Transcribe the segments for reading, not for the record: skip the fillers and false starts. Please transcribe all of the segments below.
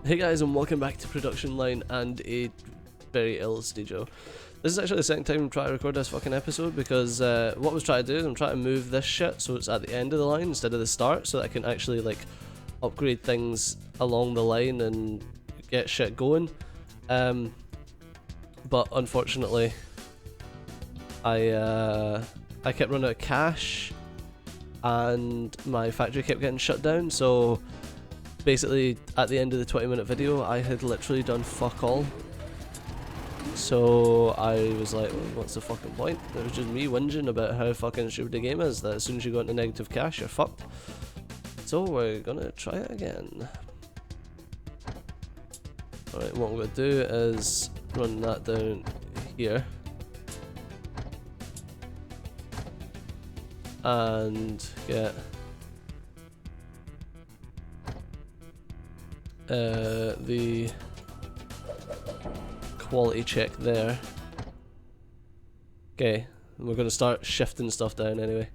Hey guys, and welcome back to Production Line and a very ill studio. This is actually the second time I'm trying to record this fucking episode because what I was trying to do is I'm trying to move this shit so it's at the end of the line instead of the start, so that I can actually like upgrade things along the line and get shit going. But unfortunately, I kept running out of cash and my factory kept getting shut down, so basically at the end of the 20-minute video I had literally done fuck all. So I was like, well, what's the fucking point? It was just me whinging about how fucking stupid the game is, that as soon as you go into negative cash you're fucked. So we're gonna try it again. Alright, what I'm gonna do is run that down here and get the quality check there. Okay, and we're going to start shifting stuff down anyway.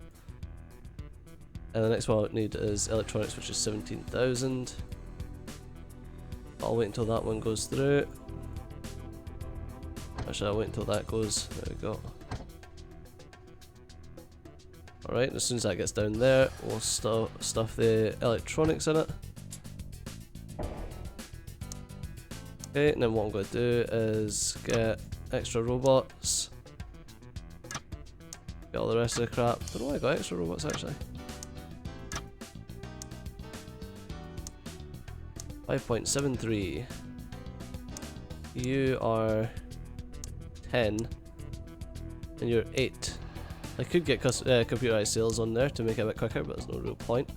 And the next one I need is electronics, which is 17,000. I'll wait until that one goes through. Actually, I'll wait until that goes. There we go. Alright, as soon as that gets down there, we'll stuff the electronics in it. Okay, and then what I'm going to do is get extra robots. Get all the rest of the crap. Don't know why I got extra robots actually. 5.73. You are 10. And you're 8. I could get computerized sales on there to make it a bit quicker, but there's no real point.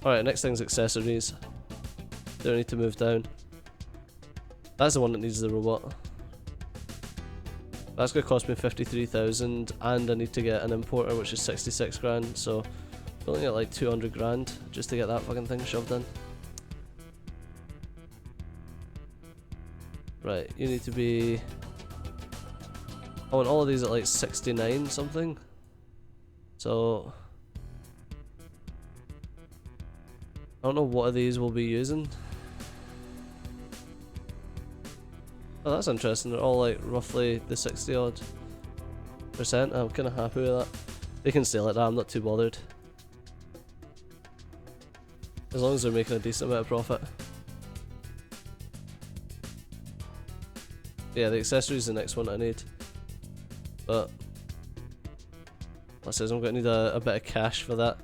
Alright, next thing's accessories. Don't need to move down. That's the one that needs the robot. That's going to cost me 53,000, and I need to get an importer, which is 66 grand, so I'm looking at like 200 grand just to get that fucking thing shoved in. Right, you need to be... I want all of these at like 69 something. So... I don't know what of these we'll be using. Oh, that's interesting. They're all like roughly the 60 odd %. I'm kind of happy with that. They can stay like that, I'm not too bothered. As long as they're making a decent amount of profit. Yeah, the accessory is the next one I need. But, like I says, I'm going to need a bit of cash for that.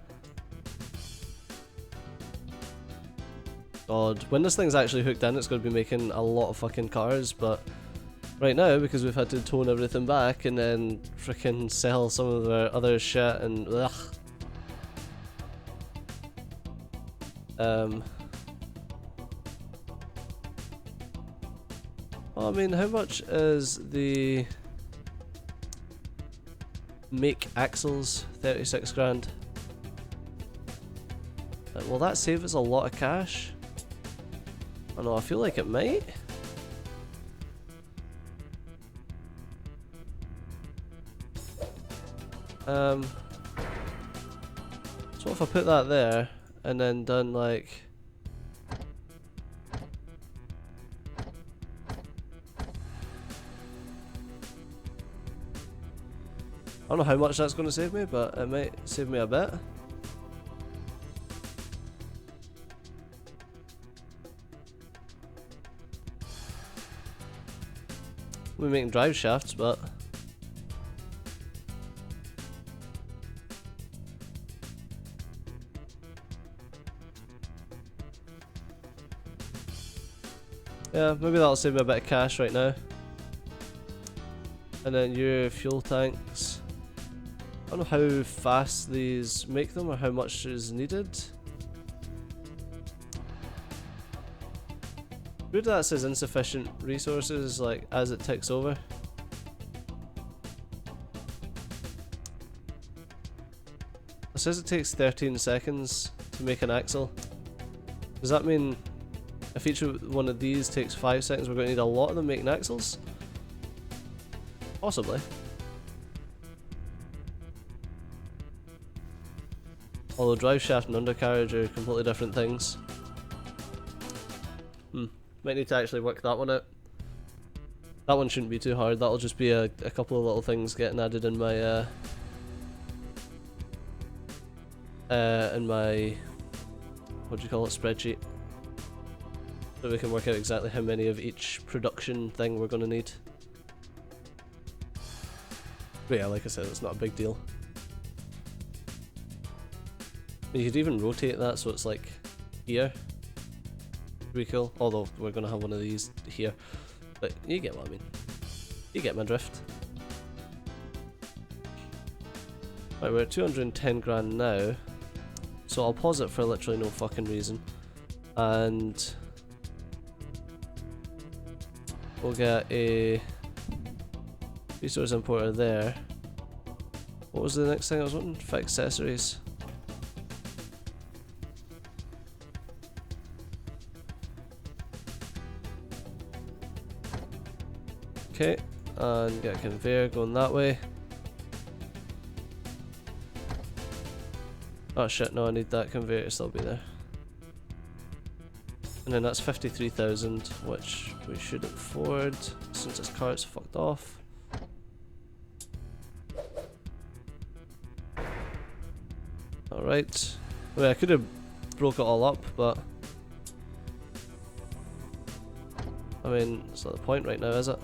God, when this thing's actually hooked in, it's going to be making a lot of fucking cars, but right now, because we've had to tone everything back and then freaking sell some of our other shit and ugh. Well, I mean, how much is the make axles? 36 grand. Will that save us a lot of cash? I know, I feel like it might. So if I put that there and then done like I don't know how much that's going to save me, but it might save me a bit. We're making drive shafts, but yeah, maybe that'll save me a bit of cash right now. And then your fuel tanks. I don't know how fast these make them or how much is needed. Weird that says insufficient resources, like as it ticks over. It says it takes 13 seconds to make an axle. Does that mean if each one of these takes 5 seconds, we're going to need a lot of them making axles? Possibly. Although drive shaft and undercarriage are completely different things. Might need to actually work that one out. That one shouldn't be too hard. That'll just be a couple of little things getting added in my what do you call it, spreadsheet, so we can work out exactly how many of each production thing we're gonna need. But yeah, like I said, it's not a big deal. You could even rotate that so it's like here. Pretty cool. Although we're gonna have one of these here. But you get what I mean. You get my drift. Right, we're at 210 grand now. So I'll pause it for literally no fucking reason. And we'll get a resource importer there. What was the next thing I was wanting? For accessories. Okay, and get a conveyor going that way. Oh shit, no, I need that conveyor to still be there. And then that's 53,000, which we should afford since this cart's fucked off. Alright. I mean, I could have broke it all up, but I mean, it's not the point right now, is it?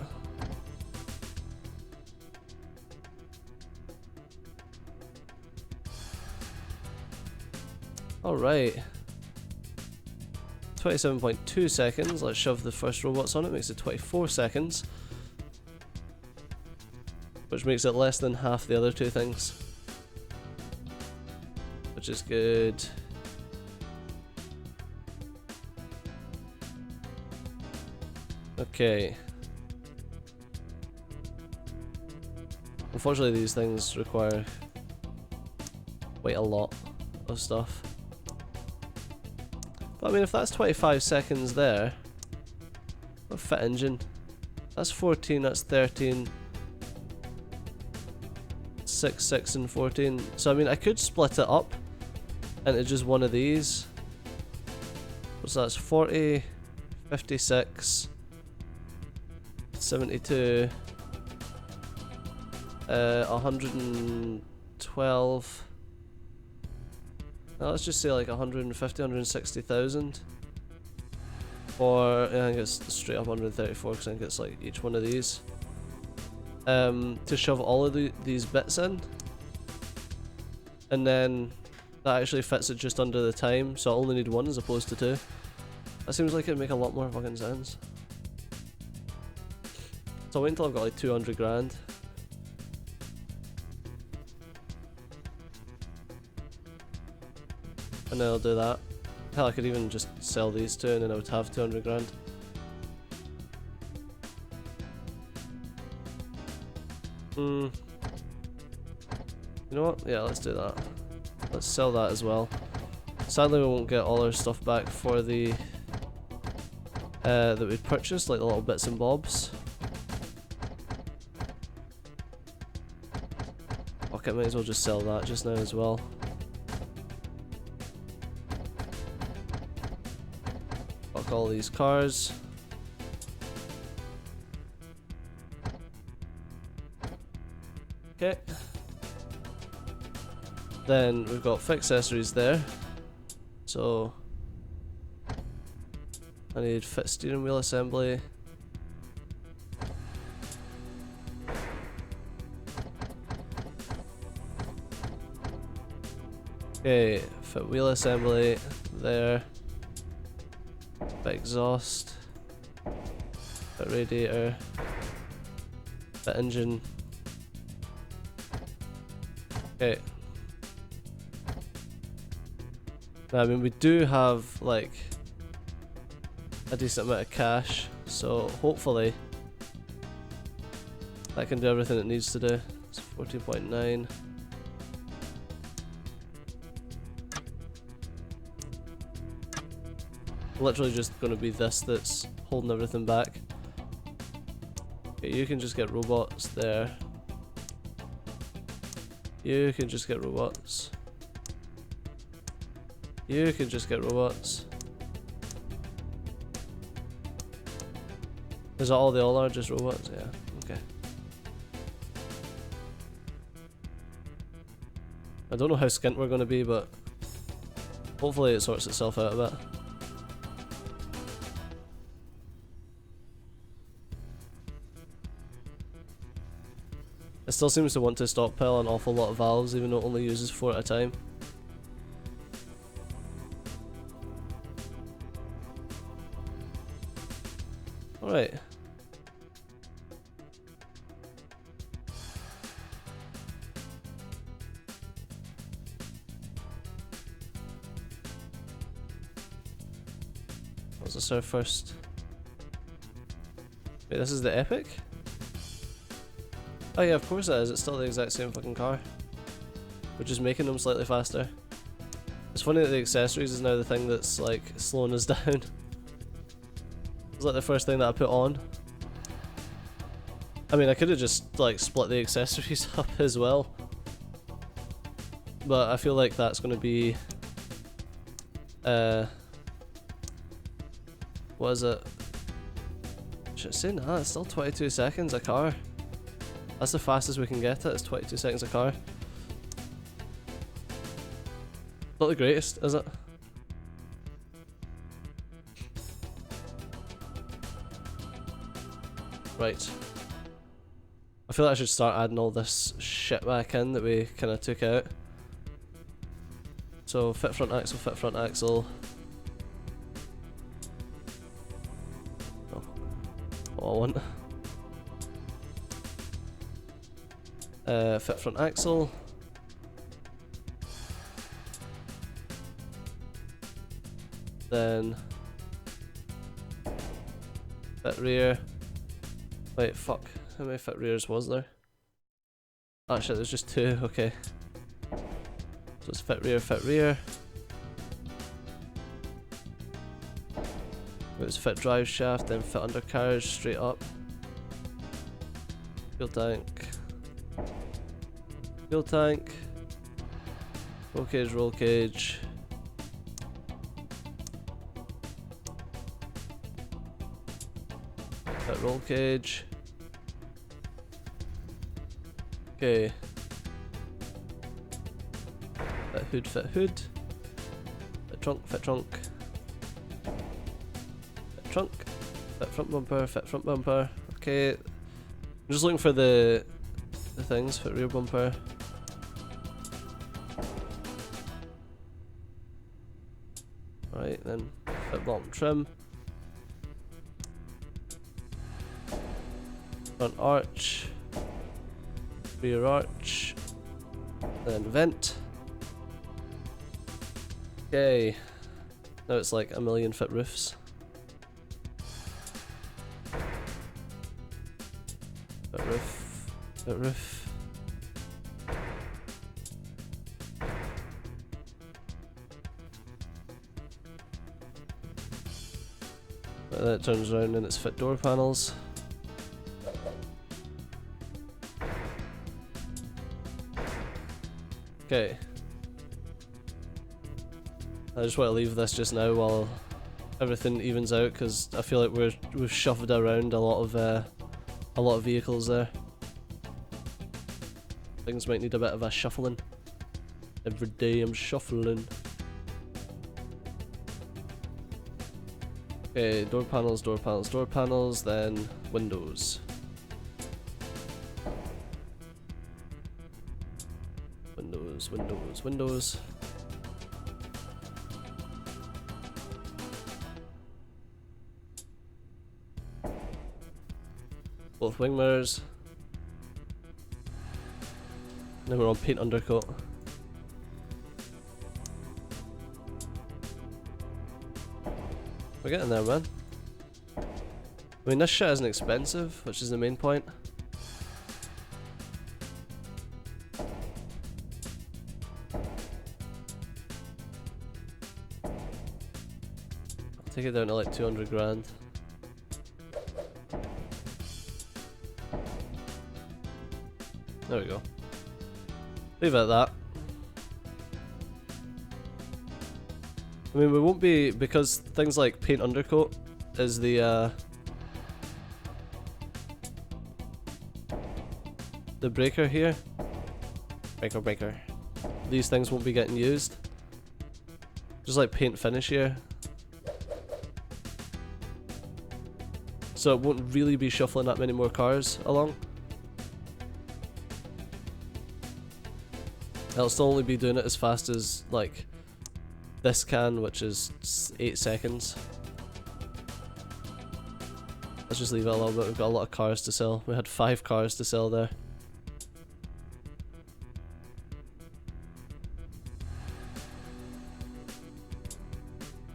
Alright. 27.2 seconds. Let's shove the first robots on it. Makes it 24 seconds. Which makes it less than half the other two things. Which is good. Okay. Unfortunately, these things require quite a lot of stuff. But I mean, if that's 25 seconds there, what fit engine? That's 14, that's 13, 6, 6 and 14. So I mean, I could split it up into just one of these. So that's 40, 56, 72, 112. Now let's just say like 150, 160,000. Or I think it's straight up 134 because I think it's like each one of these. To shove all of these bits in. And then that actually fits it just under the time, so I only need one as opposed to two. That seems like it'd make a lot more fucking sense. So I'll wait until I've got like 200 grand. And then I'll do that. Hell, I could even just sell these two and then I would have 200 grand. You know what? Yeah, let's do that. Let's sell that as well. Sadly, we won't get all our stuff back for the that we'd purchased, like the little bits and bobs. Okay, might as well just sell that just now as well. Fuck all these cars. Okay. Then we've got fixed accessories there. So I need fit steering wheel assembly. Okay, fit wheel assembly there. Fit exhaust. Fit radiator. Fit engine. Okay. Now, I mean, we do have like a decent amount of cash, so hopefully that can do everything it needs to do. It's 14.9. Literally just going to be this that's holding everything back. Okay, you can just get robots there. You can just get robots. You can just get robots. Is that all they all are? Just robots? Yeah. Okay. I don't know how skint we're going to be, but hopefully it sorts itself out a bit. It still seems to want to stockpile an awful lot of valves, even though it only uses 4 at a time. Alright. Was this our first? Wait, this is the Epic? Oh yeah, of course it is. It's still the exact same fucking car. We're just making them slightly faster. It's funny that the accessories is now the thing that's like slowing us down. It's like the first thing that I put on. I mean, I could have just like split the accessories up as well. But I feel like that's going to be... what is it? Should I say nah, it's still 22 seconds a car. That's the fastest we can get it, it's 22 seconds a car. Not the greatest, is it? Right. I feel like I should start adding all this shit back in that we kind of took out. So fit front axle, fit front axle. Oh, what I want. Fit front axle. Then fit rear. Wait, fuck. How many fit rears was there? Actually, there's just 2, okay. So it's fit rear, fit rear. It was fit drive shaft, then fit undercarriage straight up. Fuel tank. Fuel tank. Roll cage, roll cage. Fit roll cage. Okay. Fit hood, fit hood. Fit trunk, fit trunk. Fit trunk. Fit front bumper, fit front bumper. Okay. I'm just looking for the things. Fit rear bumper. Right, then fit bottom trim. Front arch. Rear arch. Then vent. Okay. Now it's like 1,000,000 foot roofs. Foot roof. Foot roof. Then it turns around and it's fit door panels. Okay. I just want to leave this just now while everything evens out, because I feel like we've shuffled around a lot of vehicles there. Things might need a bit of a shuffling. Every day I'm shuffling. Okay, door panels, door panels, door panels, then windows. Windows, windows, windows. Both wing mirrors. Then we're on paint undercoat. We're getting there, man. I mean, this shit isn't expensive, which is the main point. I'll take it down to like 200 grand. There we go. Leave it at that. I mean, we won't be, because things like paint undercoat is the the breaker here. Breaker. These things won't be getting used. Just like paint finish here. So it won't really be shuffling that many more cars along. It'll still only be doing it as fast as like this can, which is 8 seconds. Let's just leave it a little bit. We've got a lot of cars to sell. We had 5 cars to sell there.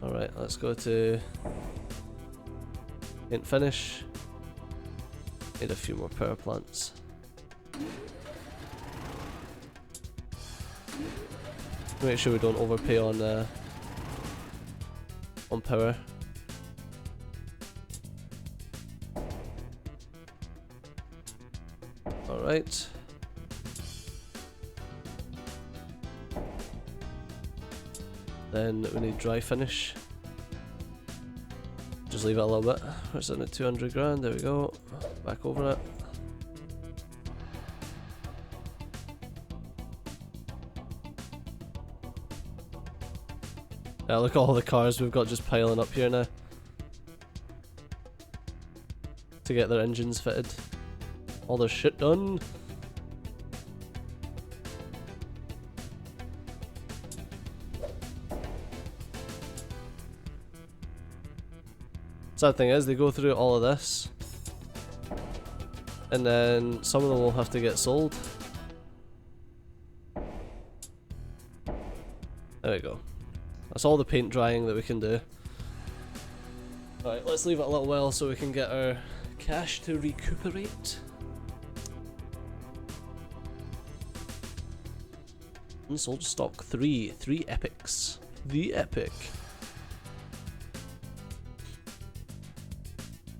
Alright, let's go to paint finish. Need a few more power plants. Make sure we don't overpay on power. Alright. Then we need dry finish. Just leave it a little bit. We're sitting at 200 grand, there we go. Back over it. Yeah, look at all the cars we've got just piling up here now. To get their engines fitted. All their shit done. Sad thing is, they go through all of this, and then some of them will have to get sold. There we go. That's all the paint drying that we can do. Alright, let's leave it a little while so we can get our cash to recuperate. Unsold stock 3 epics. The epic.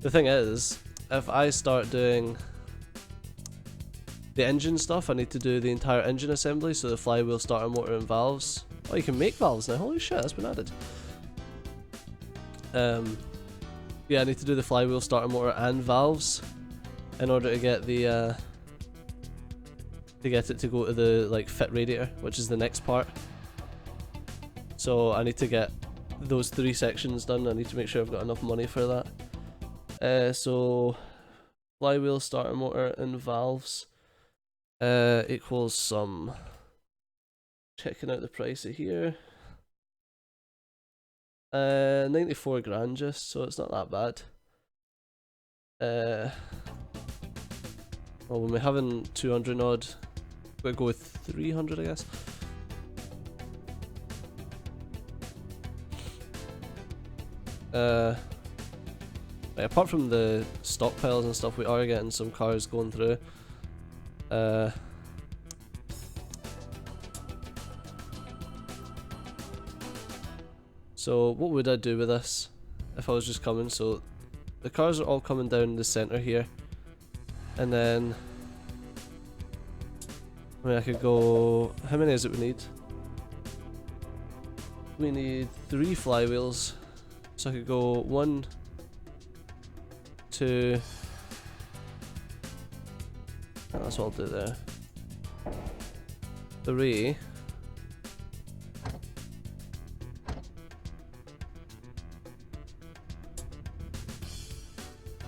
The thing is, if I start doing the engine stuff, I need to do the entire engine assembly, so the flywheel, starter motor and valves. Oh, you can make valves now, holy shit, that's been added. Yeah, I need to do the flywheel, starter motor and valves in order to get the to get it to go to the like fit radiator, which is the next part. So I need to get those 3 sections done. I need to make sure I've got enough money for that. So flywheel, starter motor and valves equals some, checking out the price of here, 94 grand just, so it's not that bad. Well, when we're having 200 odd, we'll go with 300 I guess. Apart from the stockpiles and stuff, we are getting some cars going through. So what would I do with this if I was just coming? So the cars are all coming down the center here, and then I mean I could go, how many is it we need? We need 3 flywheels, so I could go 1, 2, that's what I'll do there, 3,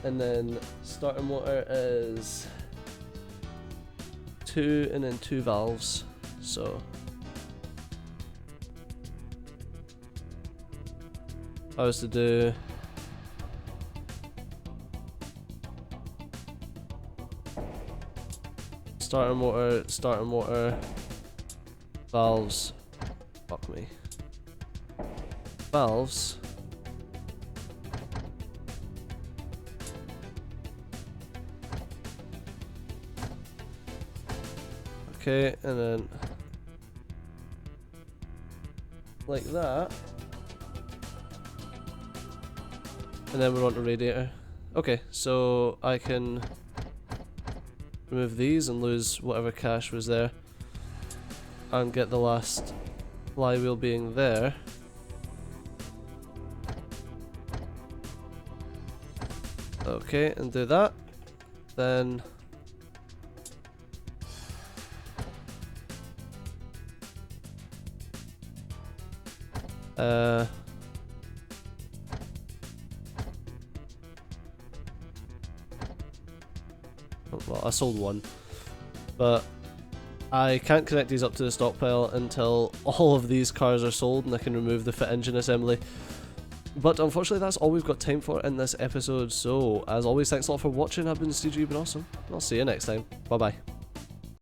and then starter motor is 2 and then 2 valves. So if I was to do starter motor, valves, fuck me, valves, okay, and then like that, and then we're on to radiator. Okay, so I can remove these and lose whatever cash was there, and get the last flywheel being there. Okay, and do that. Then Well, I sold one, but I can't connect these up to the stockpile until all of these cars are sold and I can remove the fit engine assembly. But unfortunately that's all we've got time for in this episode, so as always, thanks a lot for watching. I've been CG, you've been awesome. I'll see you next time. Bye bye.